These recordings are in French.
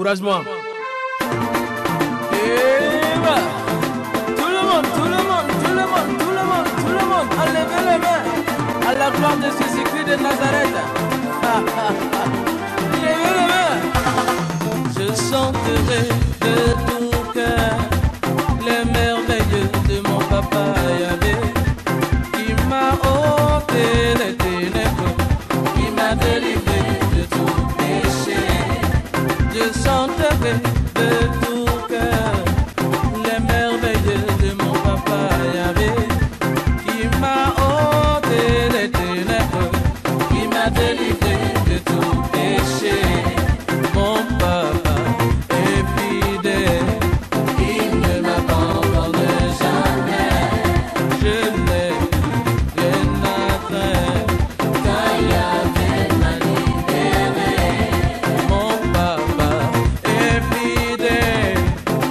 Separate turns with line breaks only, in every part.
Encourage-moi. Et voilà. Tout le monde, tout le monde, tout le monde, tout le monde, tout le monde, enlevez les mains à la gloire de Jésus-Christ de Nazareth. Levez les mains. Je chanterai de tout cœur les merveilles de mon papa Yahvé, qui m'a ôté les ténèbres, qui m'a délivré de tout péché. Je chanterai de tout cœur les merveilles de mon papa Yahvé, qui m'a ôté les ténèbres, qui m'a délivré de tout péché. Mon papa est fidèle, il ne m'abandonne jamais. Je n'ai plus rien à craindre, car Yahvé m'a libéré. Mon papa est fidèle,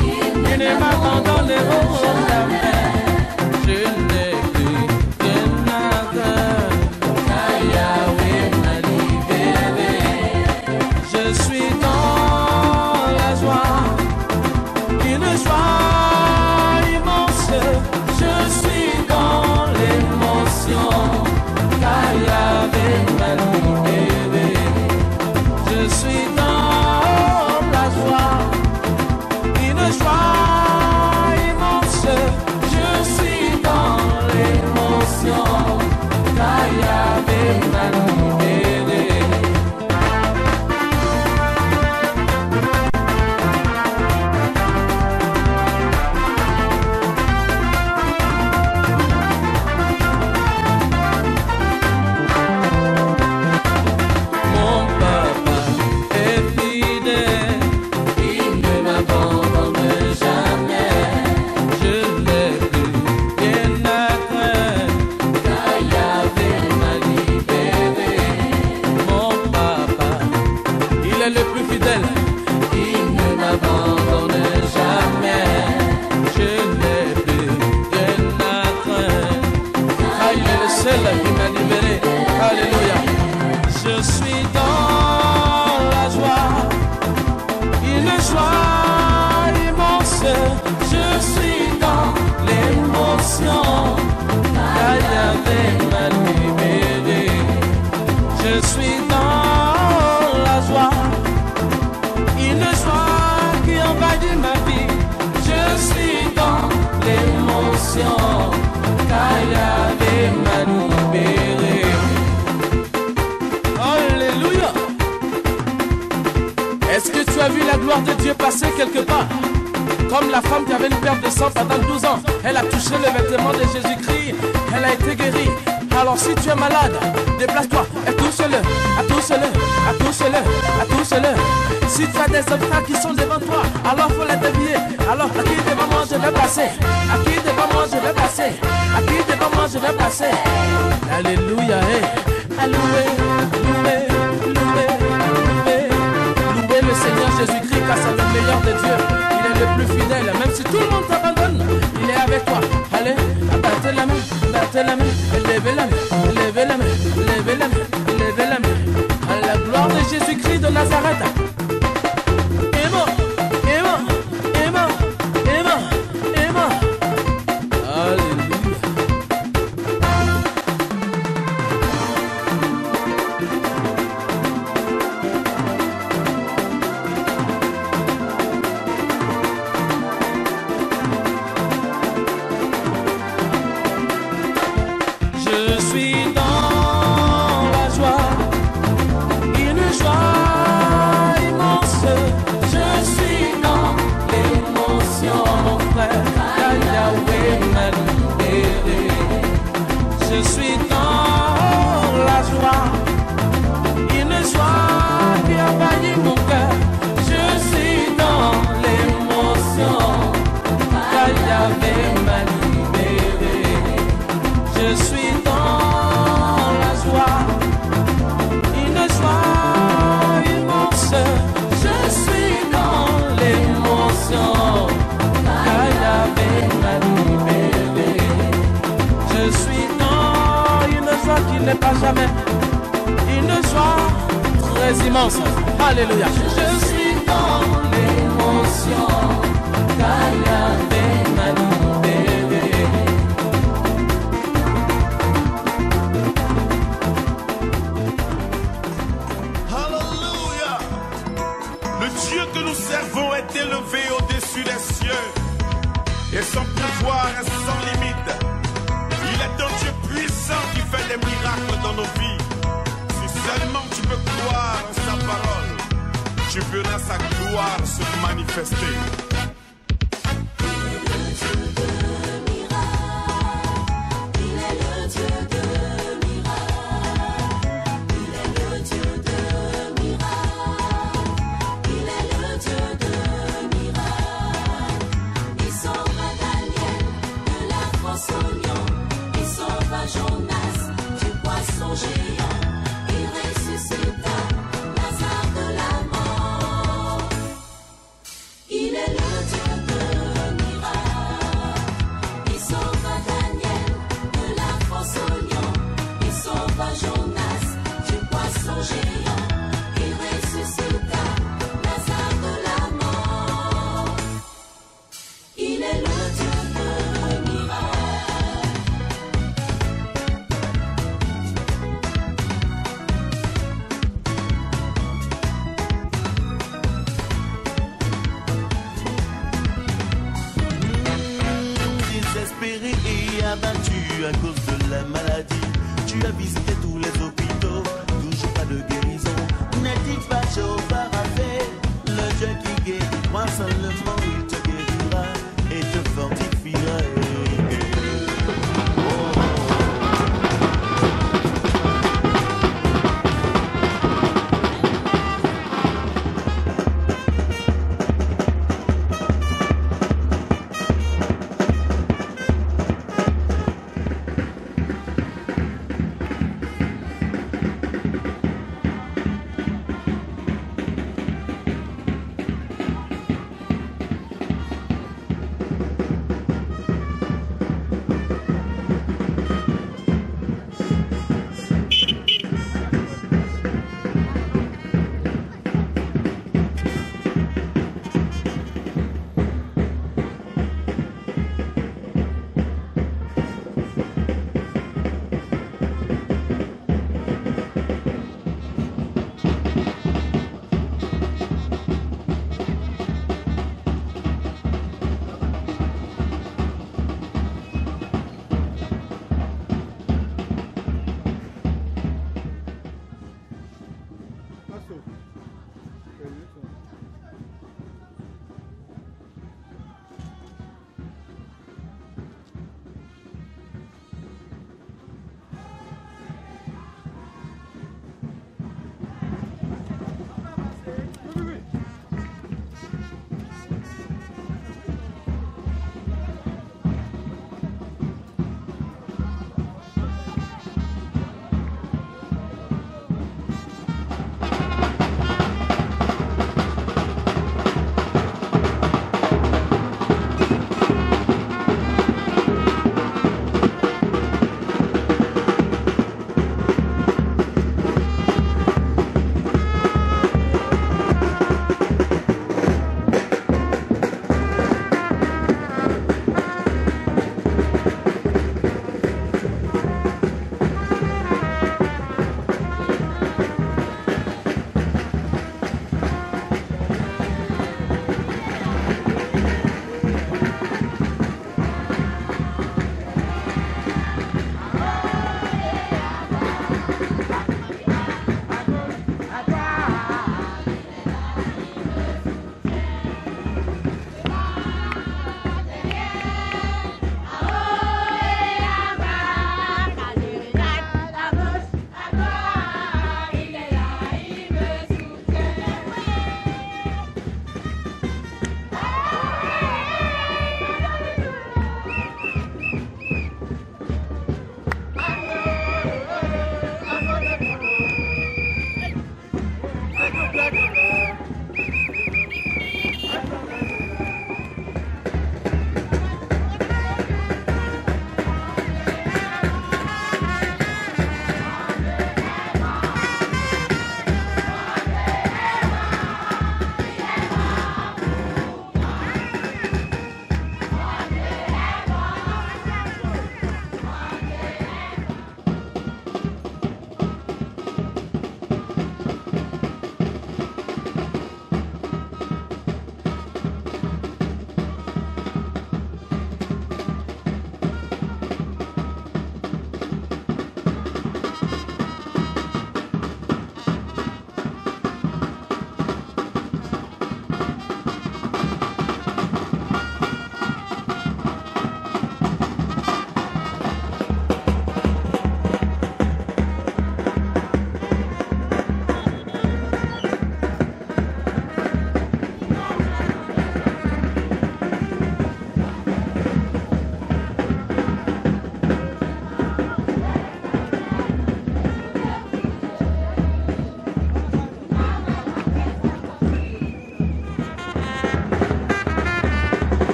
il ne m'abandonnera jamais. Je n'ai plus rien à craindre, car Yahvé m'a libéré. Je suis dans la joie, une joie immense. Je suis dans l'émotion, car Yahvé m'a libéré. Je suis dans la joie, une joie immense. Je suis dans l'émotion, car Yahvé m'a libéré. Mon papa est fidèle, il ne m'abandonne jamais. Je n'ai plus rien à craindre, car Yahvé m'a libéré. Mon papa, il est le plus fidèle, il ne m'abandonne jamais. Je n'ai plus rien à craindre, car il est le seul qui m'a libéré. Alléluia. Je suis dans la joie, une joie immense. Je suis dans l'émotion, car Yahvé m'a libéré. Je suis dans la joie, une joie qui envahit ma vie. Je suis dans l'émotion, car Yahvé m'a libéré. Alléluia. Est-ce que tu as vu la gloire de Dieu passer quelque part? Comme la femme qui avait une perte de sang pendant 12 ans, elle a touché le vêtement de Jésus-Christ, elle a été guérie. Alors si tu es malade, déplace-toi et touche-le, touche-le, touche-le, touche-le. Si tu as des obstacles qui sont devant toi, alors faut les dévier. Alors à qui devant moi je vais passer? À qui devant moi je vais passer? À qui devant moi je vais passer? Alléluia, louez, louez, louez, louez, louez le Seigneur Jésus-Christ, car c'est le meilleur de Dieu. Il est le plus fidèle, même si tout le monde t'abandonne, il est avec toi. Allez, battez la main, levez la main, levez la main, levez la main, levez la main. À la gloire de Jésus-Christ de Nazareth. Aimant, aimant, aimant, aimant, aimant. Alléluia. Je suis dans la joie, une joie immense. Je suis dans l'émotion, mon frère, car Yahvé m'a libéré. Je suis dans la joie, une joie qui envahit mon cœur. Je suis dans l'émotion, car Yahvé m'a libéré. Je suis dans la joie, une joie immense. Je suis dans l'émotion, car Yahvé m'a libéré. Je suis dans une joie qui n'est pas jamais, une joie très immense. Alléluia. Je suis dans
Et son pouvoir est sans limite. Il est un Dieu puissant qui fait des miracles dans nos vies. Si seulement tu peux croire en sa parole, tu verras sa gloire se manifester.
À cause de la maladie, tu as visité tous les hôpitaux, toujours pas de guérison. N'est-il pas Jéhovah Rapha, le Dieu qui guérit? Moi seulement il te guérira et te fortifiera.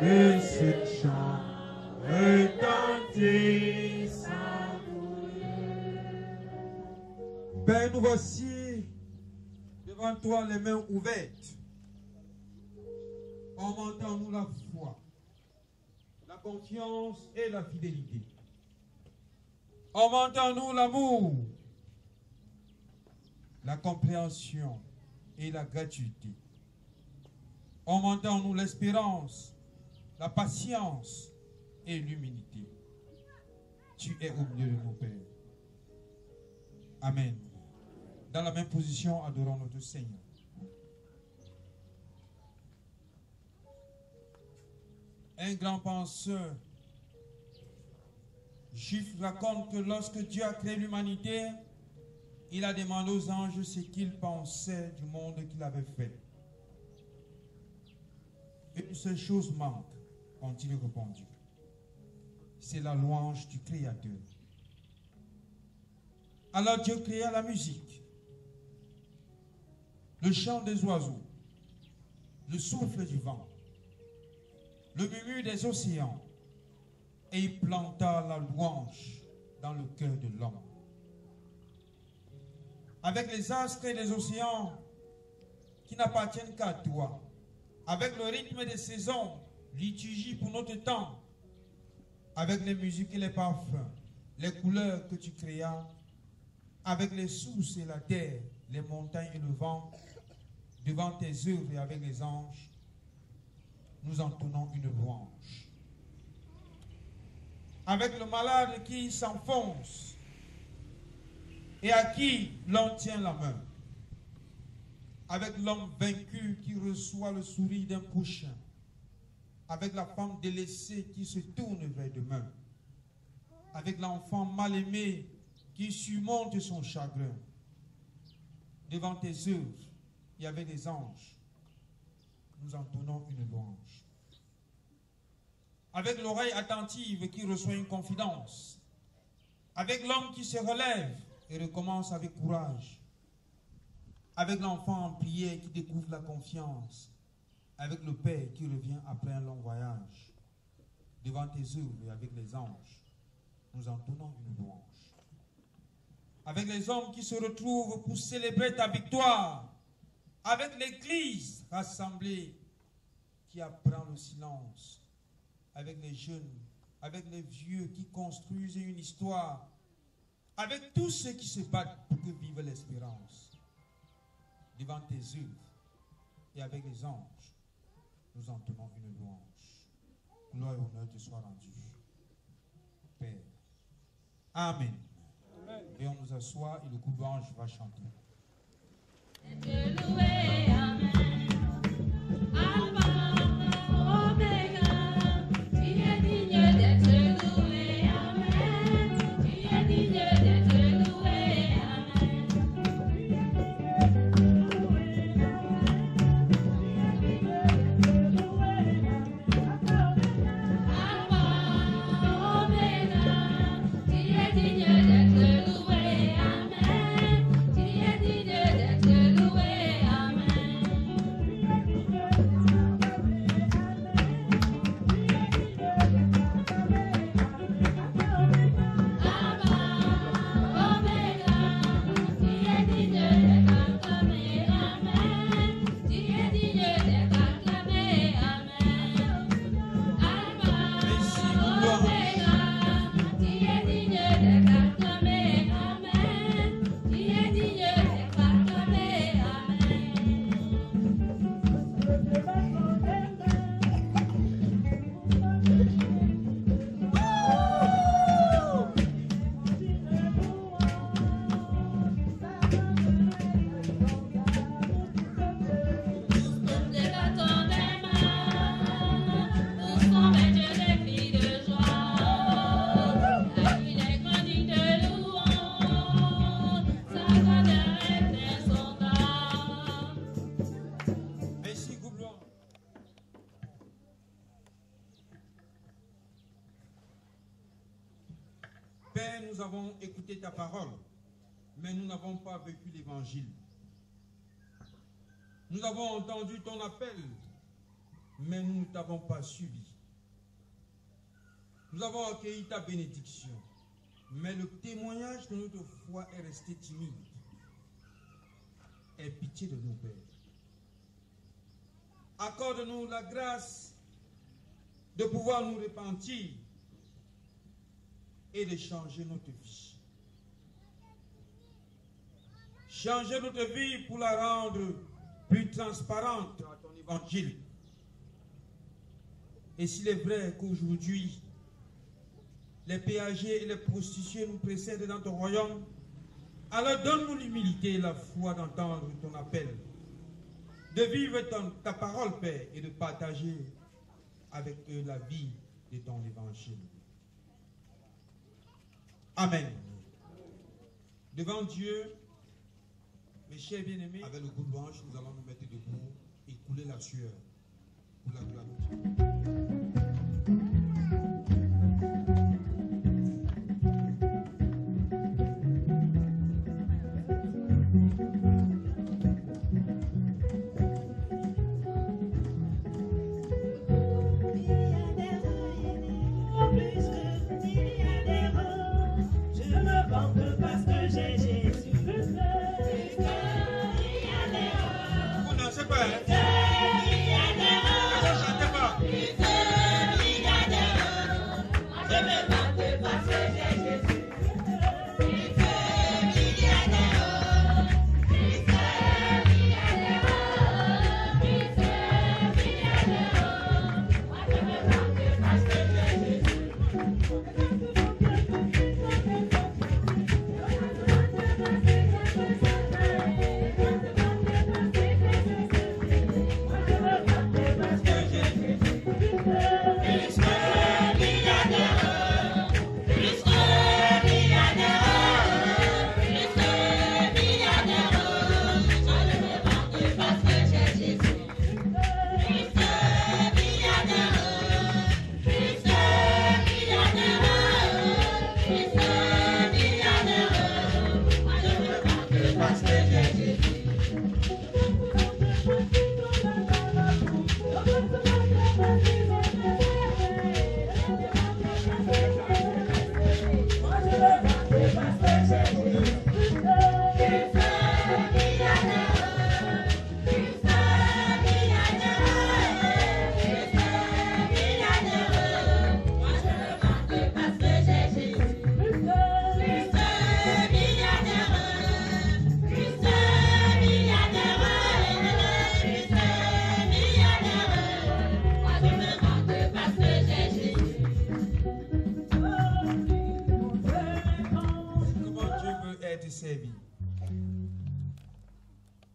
que ce chant retentisse en nous. Père, nous voici devant toi les mains ouvertes. Augmentons-nous la foi, la confiance et la fidélité. Augmentons-nous l'amour, la compréhension et la gratuité. Augmentons-nous l'espérance, la patience et l'humilité. Tu es au milieu de nos pères. Amen. Dans la même position, adorons notre Seigneur. Un grand penseur juif raconte que lorsque Dieu a créé l'humanité, il a demandé aux anges ce qu'ils pensaient du monde qu'il avait fait. Une seule chose manque, ont-ils répondu. C'est la louange du Créateur. Alors Dieu créa la musique, le chant des oiseaux, le souffle du vent, le murmure des océans, et il planta la louange dans le cœur de l'homme. Avec les astres et les océans qui n'appartiennent qu'à toi, avec le rythme des saisons, liturgie pour notre temps, avec les musiques et les parfums, les couleurs que tu créas, avec les sources et la terre, les montagnes et le vent, devant tes œuvres et avec les anges, nous entonnons une louange. Avec le malade qui s'enfonce et à qui l'on tient la main, avec l'homme vaincu qui reçoit le sourire d'un prochain, avec la femme délaissée qui se tourne vers demain, avec l'enfant mal aimé qui surmonte son chagrin, devant tes œuvres et avec les anges, nous entonnons une louange. Avec l'oreille attentive qui reçoit une confidence, avec l'homme qui se relève et recommence avec courage, avec l'enfant en prière qui découvre la confiance, avec le Père qui revient après un long voyage, devant tes œuvres et avec les anges, nous entonnons une louange. Avec les hommes qui se retrouvent pour célébrer ta victoire, avec l'Église rassemblée qui apprend le silence, avec les jeunes, avec les vieux qui construisent une histoire, avec tous ceux qui se battent pour que vive l'espérance, devant tes œuvres et avec les anges, nous entonnons une louange. Gloire et honneur te soit rendu, Père. Amen. Et on nous assoit et le groupe d'anges va chanter. Père, nous avons écouté ta parole, mais nous n'avons pas vécu l'évangile. Nous avons entendu ton appel, mais nous ne t'avons pas suivi. Nous avons accueilli ta bénédiction, mais le témoignage de notre foi est resté timide. Aie pitié de nous, Père. Accorde-nous la grâce de pouvoir nous repentir et de changer notre vie. Changer notre vie pour la rendre plus transparente à ton évangile. Et s'il est vrai qu'aujourd'hui, les péagers et les prostituées nous précèdent dans ton royaume, alors donne-nous l'humilité et la foi d'entendre ton appel, de vivre ta parole, Père, et de partager avec eux la vie de ton évangile. Amen. Devant Dieu, mes chers bien-aimés, avec le groupe louange, nous allons nous mettre debout et couler la sueur pour la gloire de Dieu.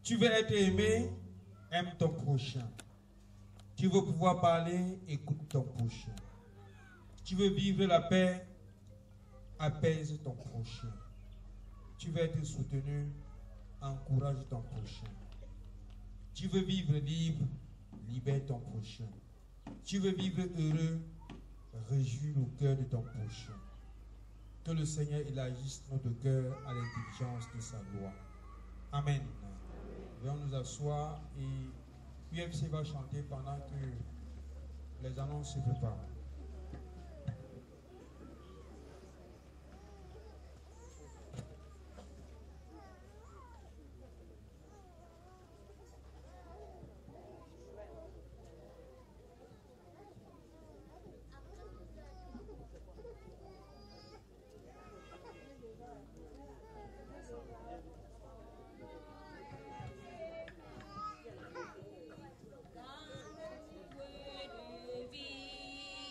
Tu veux être aimé, aime ton prochain. Tu veux pouvoir parler, écoute ton prochain. Tu veux vivre la paix, apaise ton prochain. Tu veux être soutenu, encourage ton prochain. Tu veux vivre libre, libère ton prochain. Tu veux vivre heureux, réjouis le cœur de ton prochain. Que le Seigneur élargisse notre cœur à l'intelligence de sa loi. Amen. Venons nous asseoir et UFC va chanter pendant que les annonces se préparent.
Vie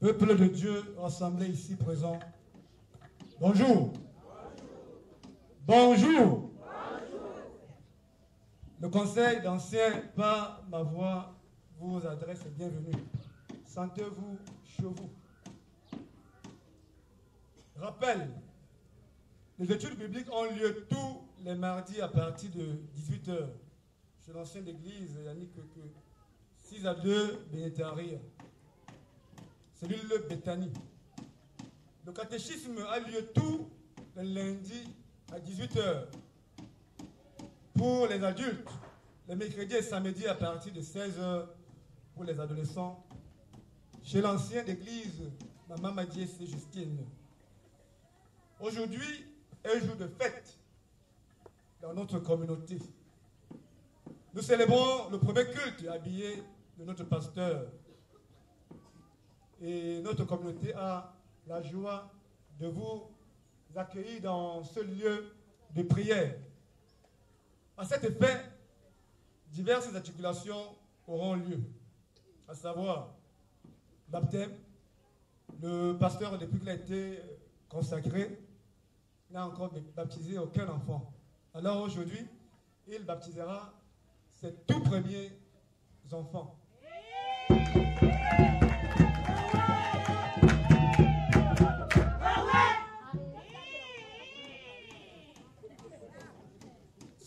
Peuple de Dieu rassemblé ici présent, bonjour. Bonjour. Le conseil d'anciens, par ma voix, vous adresse le bienvenu. Sentez-vous chez vous. Rappel, les études bibliques ont lieu tous les mardis à partir de 18h chez l'ancienne église Yannick Keke, 6 à 2 Bénétaria, cellule Béthanie. Le catéchisme a lieu tous les lundis à 18h pour les adultes, les mercredis et samedis à partir de 16h pour les adolescents, chez l'ancienne église Maman Madiès et Justine. Aujourd'hui est jour de fête dans notre communauté. Nous célébrons le premier culte habillé de notre pasteur. Et notre communauté a la joie de vous accueillir dans ce lieu de prière. À cet effet, diverses articulations auront lieu, à savoir baptême. Le pasteur, depuis qu'il a été consacré, n'a encore baptisé aucun enfant. Alors aujourd'hui, il baptisera ses tout premiers enfants.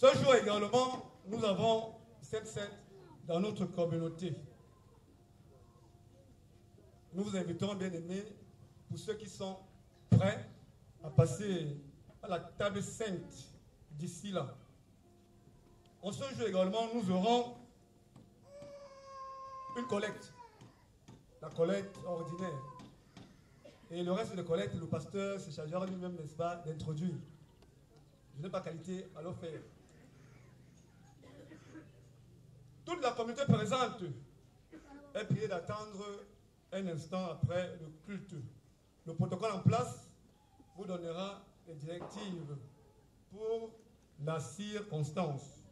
Ce jour également, nous avons cette fête dans notre communauté. Nous vous invitons, bien aimés, pour ceux qui sont prêts à passer à la table sainte d'ici là. En ce jour également, nous aurons une collecte, la collecte ordinaire. Et le reste de la collecte, le pasteur se chargera lui-même, n'est-ce pas, d'introduire. Je n'ai pas qualité à le faire. Toute la communauté présente est priée d'attendre un instant après le culte. Le protocole en place vous donnera les directives pour la circonstance.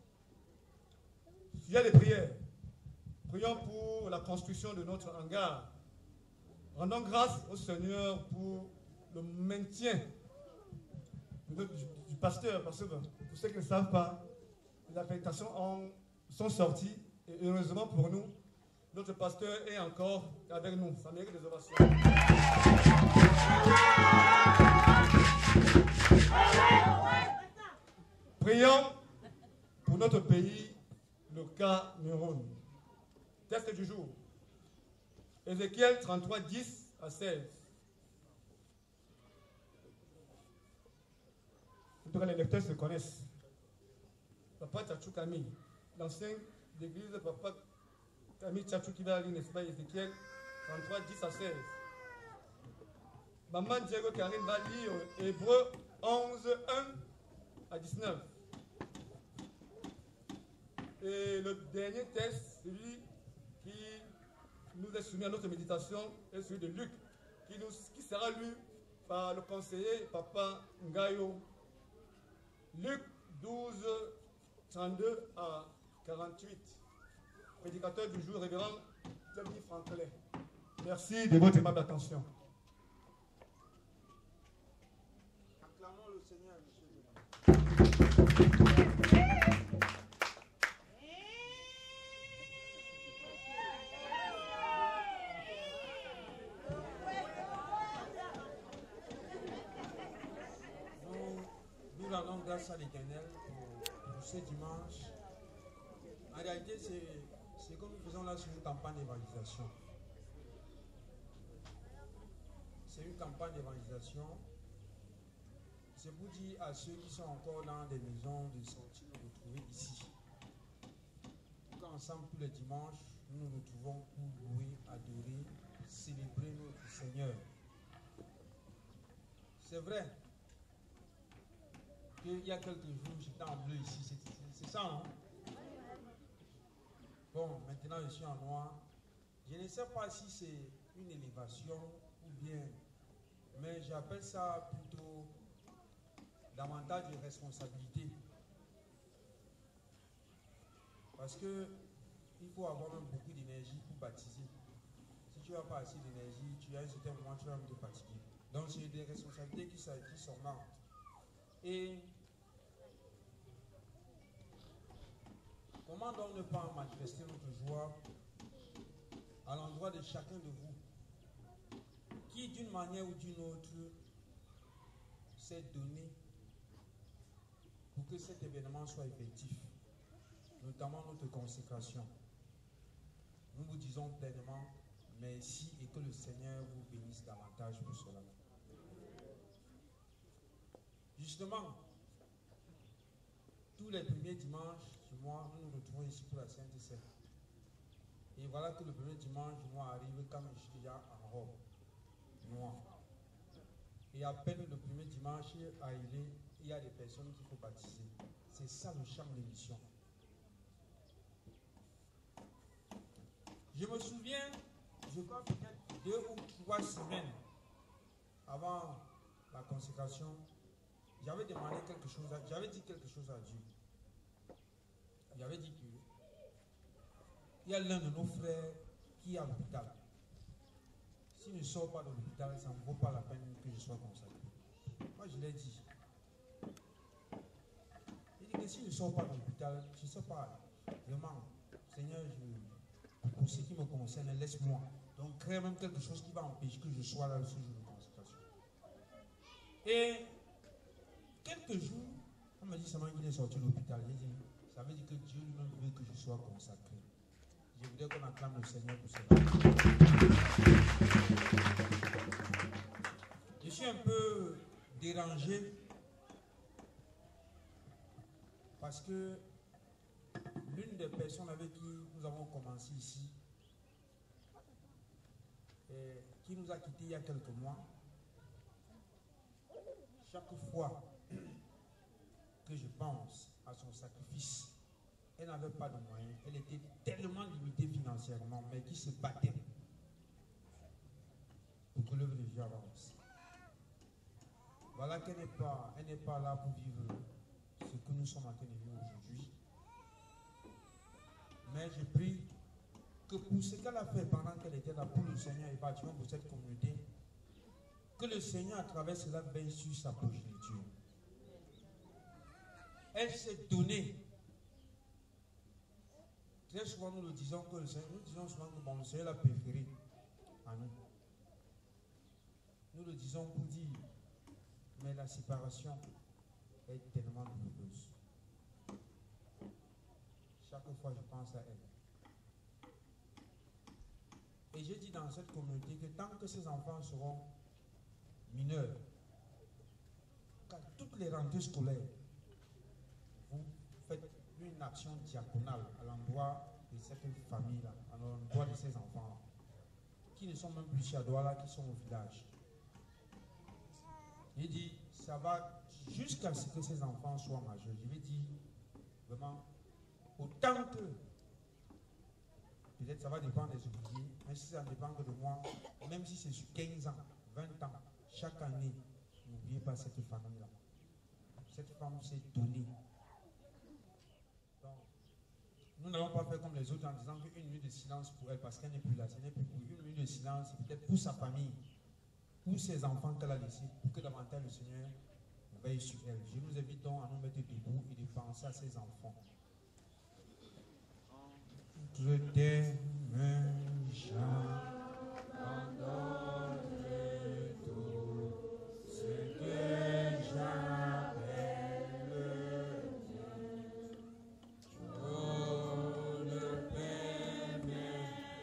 Il y a des prières. Prions pour la construction de notre hangar. Rendons grâce au Seigneur pour le maintien du pasteur, parce que pour ceux qui ne savent pas, les affectations sont sorties et heureusement pour nous, notre pasteur est encore avec nous. Ça mérite des ovations. Prions pour notre pays, le Cameroun. Texte du jour. Ézéchiel 33, 10 à 16. En tout cas, les lecteurs se connaissent. Papa Tchachou Camille, l'ancien d'église Papa Camille Tchachou qui va lire, n'est-ce pas, Ézéchiel 33, 10 à 16. Maman Diego Karine va lire Hébreu 11, 1 à 19. Et le dernier texte, celui qui nous est soumis à notre méditation, est celui de Luc, qui sera lu par le conseiller Papa Ngayo. Luc 12, 32 à 48. Prédicateur du jour, révérend Denis Franklin. Merci de votre aimable attention.
Acclamons le Seigneur, monsieur. Nous rendons grâce à l'Éternel pour ce dimanche. En réalité, c'est comme nous faisons là sur une campagne d'évangélisation. C'est une campagne d'évangélisation. C'est pour dire à ceux qui sont encore dans des maisons de sortir, de retrouver ici. Ensemble, tous les dimanches, nous nous retrouvons pour louer, adorer, célébrer notre Seigneur. C'est vrai qu'il y a quelques jours, j'étais en bleu ici. C'est ça, hein? Bon, maintenant je suis en noir. Je ne sais pas si c'est une élévation ou bien, mais j'appelle ça plutôt davantage de responsabilité. Parce que il faut avoir même beaucoup d'énergie pour baptiser. Si tu n'as pas assez d'énergie, tu as un certain moment, tu vas te fatiguer. Donc, c'est des responsabilités qui s'augmentent. Et comment donc ne pas manifester notre joie à l'endroit de chacun de vous qui, d'une manière ou d'une autre, s'est donné pour que cet événement soit effectif, notamment notre consécration. Nous vous disons pleinement merci et que le Seigneur vous bénisse davantage pour cela. Justement, tous les premiers dimanches du mois, nous nous retrouvons ici pour la Sainte Seine. Et voilà que le premier dimanche du mois arrive quand je suis déjà en robe noire. Et à peine le premier dimanche arrivé, il y a des personnes qu'il faut baptiser. C'est ça le champ de mission. Je me souviens, je crois peut-être 2 ou 3 semaines avant la consécration, j'avais demandé quelque chose, j'avais dit quelque chose à Dieu. J'avais dit que il y a l'un de nos frères qui est à l'hôpital. S'il ne sort pas de l'hôpital, ça ne vaut pas la peine que je sois consacré. Moi, je l'ai dit. Il dit que s'il ne sort pas de l'hôpital, je ne sais pas, vraiment, Seigneur, pour ce qui me concerne, laisse-moi. Donc, crée même quelque chose qui va empêcher que je sois là ce jour de consécration. Et quelques jours, on m'a dit seulement qu'il est sorti de l'hôpital. J'ai dit, ça veut dire que Dieu lui-même veut que je sois consacré. Je voudrais qu'on acclame le Seigneur pour cela. Je suis un peu dérangé parce que l'une des personnes avec qui nous avons commencé ici, qui nous a quittés il y a quelques mois, chaque fois que je pense à son sacrifice, elle n'avait pas de moyens, elle était tellement limitée financièrement, mais qui se battait pour que l'œuvre de Dieu avance. Voilà qu'elle n'est pas là pour vivre ce que nous sommes en train de vivre aujourd'hui. Mais je prie que pour ce qu'elle a fait pendant qu'elle était là pour le Seigneur et particulièrement pour cette communauté, que le Seigneur à travers cela veille sur sa progéniture. Elle s'est donnée. Très souvent nous le disons que le Seigneur, nous disons souvent que bon, le Seigneur l'a préféré à nous. Nous le disons pour dire, mais la séparation est tellement douloureuse. Chaque fois je pense à elle. Et j'ai dit dans cette communauté que tant que ces enfants seront mineurs, qu'à toutes les rentrées scolaires, vous faites une action diaconale à l'endroit de cette famille-là, à l'endroit de ces enfants-là, qui ne sont même plus chez Douala, qui sont au village. Il dit, ça va jusqu'à ce que ces enfants soient majeurs. Je vais dire, vraiment, autant que, peut-être ça va dépendre des ouvriers, mais si ça dépend que de moi, même si c'est sur 15 ans, 20 ans, chaque année, n'oubliez pas cette famille-là. Cette femme s'est donnée. Donc, nous n'allons pas faire comme les autres en disant qu'une minute de silence pour elle, parce qu'elle n'est plus là. Ce n'est plus pour une minute de silence, c'est peut-être pour sa famille, pour ses enfants qu'elle a laissés, pour que davantage le Seigneur veille sur elle. Je nous invite donc à nous mettre debout et de penser à ses enfants. Je t'aime, j'abandonne tout ce que j'appelle Dieu. Oh, le Père m'aime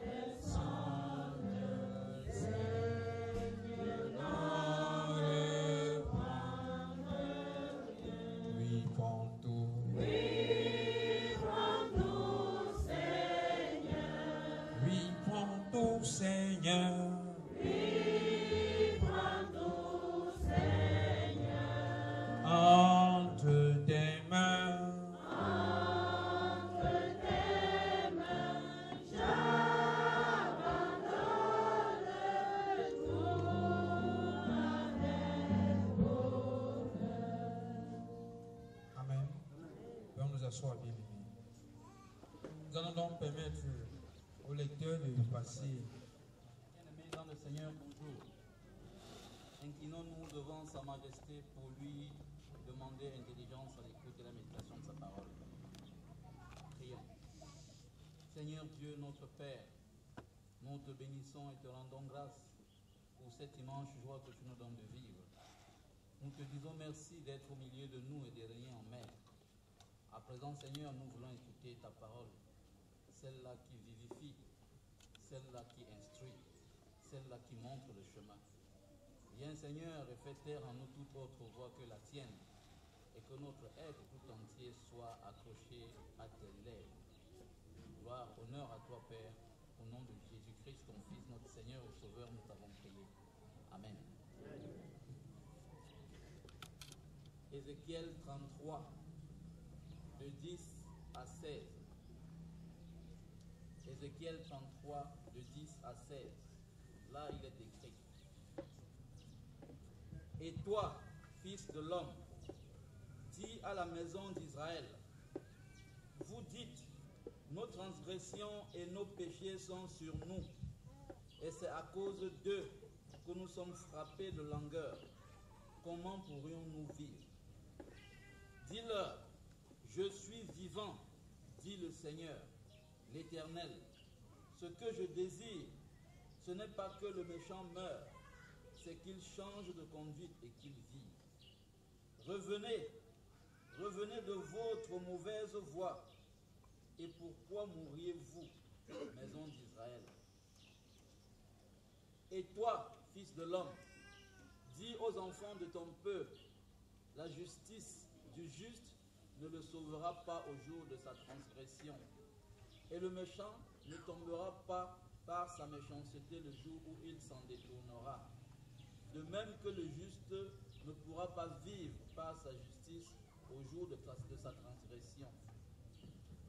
et sans le Seigneur dans le prendre. Oui, prends tout. Seigneur, oui, prends tout, Seigneur, entre tes mains, j'abandonne tout avec bonheur. Amen. Veuillez nous asseoir, bien aimés. Nous allons donc permettre au lecteur de passer.
Bien-aimés dans le Seigneur, bonjour. Inclinons-nous devant sa majesté pour lui demander intelligence à l'écoute de la méditation de sa parole. Prions. Seigneur Dieu, notre Père, nous te bénissons et te rendons grâce pour cette immense joie que tu nous donnes de vivre. Nous te disons merci d'être au milieu de nous et de régner en mer. À présent, Seigneur, nous voulons écouter ta parole, celle-là qui vivifie, celle-là qui instruit, celle-là qui montre le chemin. Viens, Seigneur, et fais taire en nous toute autre voix que la tienne, et que notre être tout entier soit accroché à tes lèvres. Gloire, honneur à toi, Père, au nom de Jésus-Christ, ton Fils, notre Seigneur et Sauveur, nous t'avons prié. Amen. Ézéchiel 33, de 10 à 16. Ézéchiel 33, de 10 à 16. Là, il est écrit. Et toi, fils de l'homme, dis à la maison d'Israël, vous dites, nos transgressions et nos péchés sont sur nous, et c'est à cause d'eux que nous sommes frappés de langueur. Comment pourrions-nous vivre? Dis-leur, je suis vivant, dit le Seigneur, l'Éternel. Ce que je désire, ce n'est pas que le méchant meure, c'est qu'il change de conduite et qu'il vive. Revenez, revenez de votre mauvaise voie. Et pourquoi mourriez-vous, maison d'Israël? Et toi, fils de l'homme, dis aux enfants de ton peuple, la justice du juste ne le sauvera pas au jour de sa transgression, et le méchant ne tombera pas par sa méchanceté le jour où il s'en détournera. De même que le juste ne pourra pas vivre par sa justice au jour de sa transgression.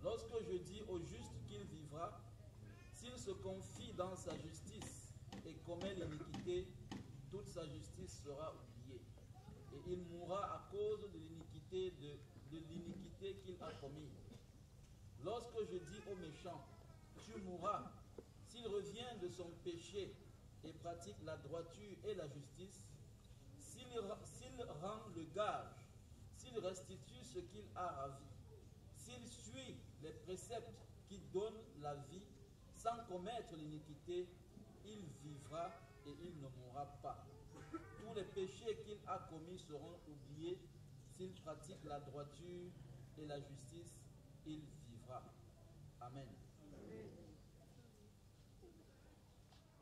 Lorsque je dis au juste qu'il vivra, s'il se confie dans sa justice et commet l'iniquité, toute sa justice sera oubliée. Et il mourra à cause de l'iniquité qu'il a commise. Lorsque je dis au méchant, tu mourras, s'il revient de son péché et pratique la droiture et la justice, s'il rend le gage, s'il restitue ce qu'il a ravi, s'il suit les préceptes qui donnent la vie sans commettre l'iniquité, il vivra et il ne mourra pas. Tous les péchés qu'il a commis seront oubliés. S'il pratique la droiture et la justice, il vivra. Amen.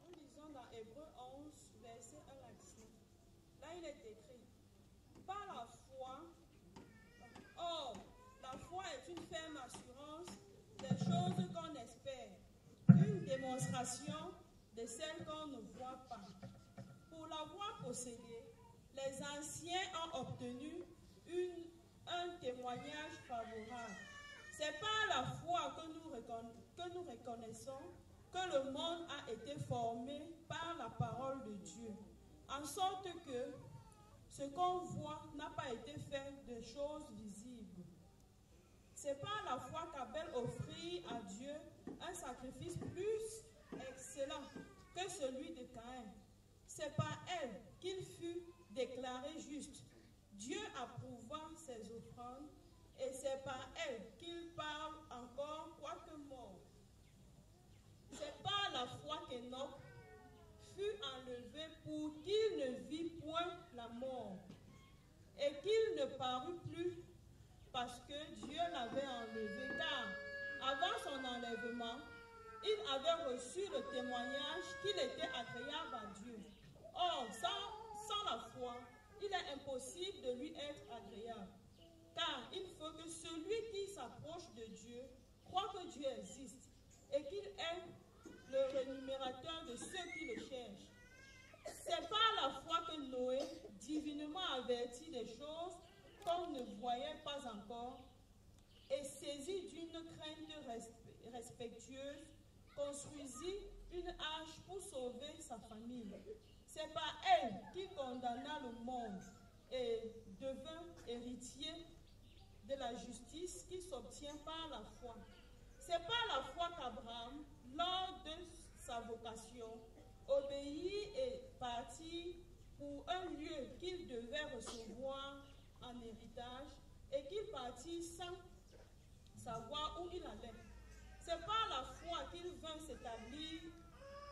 Nous lisons dans Hébreux 11, verset 1 à 19. Là, il est écrit, par la foi, or, la foi est une ferme assurance des choses qu'on espère, une démonstration de celles qu'on ne voit pas. Pour l'avoir possédée, les anciens ont obtenu un témoignage favorable. C'est par la foi que nous reconnaissons que le monde a été formé par la parole de Dieu, en sorte que ce qu'on voit n'a pas été fait de choses visibles. C'est par la foi qu'Abel offrit à Dieu un sacrifice plus excellent que celui de Caïn. C'est par elle qu'il fut déclaré juste, Dieu approuva ses offrandes, et c'est par elle qu'il parle encore quoique mort. C'est par la foi qu'Enoch fut enlevé pour qu'il ne vit point la mort, et qu'il ne parut plus parce que Dieu l'avait enlevé, car avant son enlèvement, il avait reçu le témoignage qu'il était agréable à Dieu. Or, sans la foi, il est impossible de lui être agréable, car il faut que celui qui s'approche de Dieu croit que Dieu existe et qu'il est le rémunérateur de ceux qui le cherchent. C'est par la foi que Noé, divinement averti des choses qu'on ne voyait pas encore, et saisi d'une crainte respectueuse, construisit une arche pour sauver sa famille. C'est par elle qu'il condamna le monde et devint héritier de la justice qui s'obtient par la foi. C'est par la foi qu'Abraham, lors sa vocation, obéit et partit pour un lieu qu'il devait recevoir en héritage et qu'il partit sans savoir où il allait. C'est par la foi qu'il vint s'établir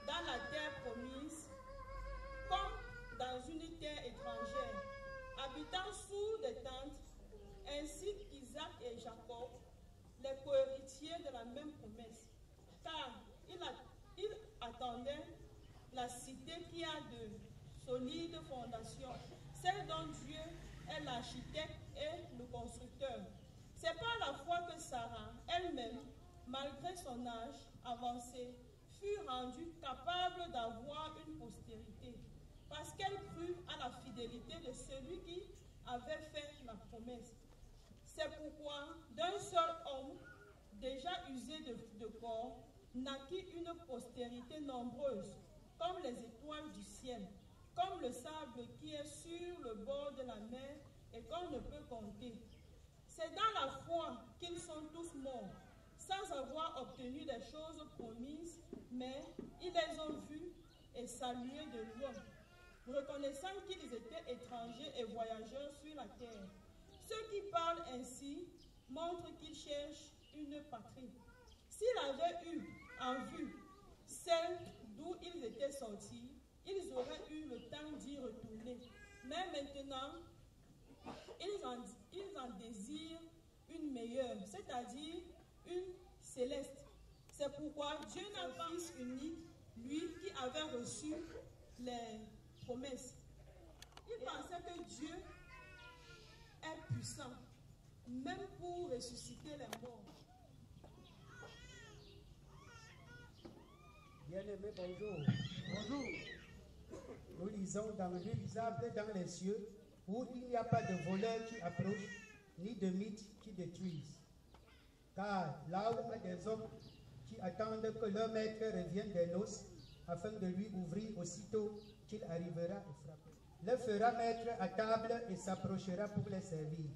dans la terre promise, comme dans une terre étrangère, habitant sous des tentes, ainsi qu'Isaac et Jacob, les cohéritiers de la même promesse. Car il attendait la cité qui a de solides fondations, celle dont Dieu est l'architecte et le constructeur. C'est par la foi que Sarah elle-même, malgré son âge avancé, fut rendue capable d'avoir une postérité, parce qu'elle crut à la fidélité de celui qui avait fait la promesse. C'est pourquoi d'un seul homme, déjà usé de corps, naquit une postérité nombreuse, comme les étoiles du ciel, comme le sable qui est sur le bord de la mer et qu'on ne peut compter. C'est dans la foi qu'ils sont tous morts, sans avoir obtenu des choses promises, mais ils les ont vues et saluées de loin, reconnaissant qu'ils étaient étrangers et voyageurs sur la terre. Ceux qui parlent ainsi montrent qu'ils cherchent une patrie. S'ils avaient eu en vue celle d'où ils étaient sortis, ils auraient eu le temps d'y retourner. Mais maintenant, ils en désirent une meilleure, c'est-à-dire une céleste. C'est pourquoi Dieu n'a pas Fils unique, lui qui avait reçu les promesses. Il pensait que Dieu est puissant, même pour ressusciter les morts.
Bien-aimé, bonjour. Bonjour. Nous lisons dans l'Élisable dans les cieux, où il n'y a pas de voleurs qui approchent, ni de mythes qui détruisent. Car là où il y a des hommes qui attendent que leur maître revienne des noces, afin de lui ouvrir aussitôt qu'il arrivera et frapper. Le fera mettre à table et s'approchera pour les servir.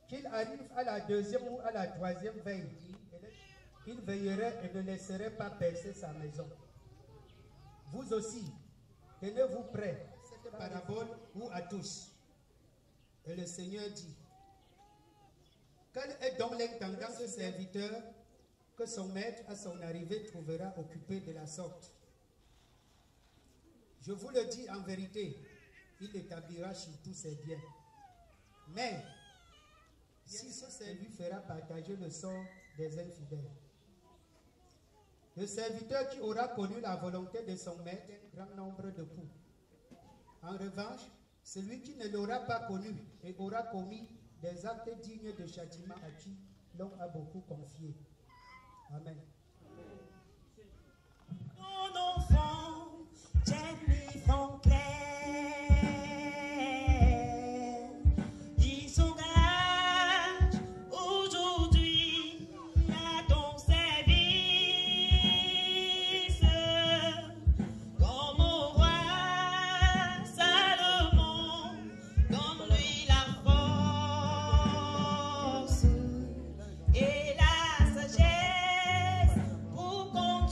Qu'il arrive à la deuxième ou à la troisième veille, il veillerait et ne laisserait pas percer sa maison. Vous aussi, tenez-vous prêts, cette parabole ou à tous. Et le Seigneur dit, quelle est donc l'intendance du serviteur que son maître à son arrivée trouvera occupé de la sorte? Je vous le dis en vérité, il établira sur tous ses biens. Mais, si ce serviteur fera partager le sort des infidèles, le serviteur qui aura connu la volonté de son maître, un grand nombre de coups. En revanche, celui qui ne l'aura pas connu et aura commis des actes dignes de châtiment à qui l'homme a beaucoup confié. Amen.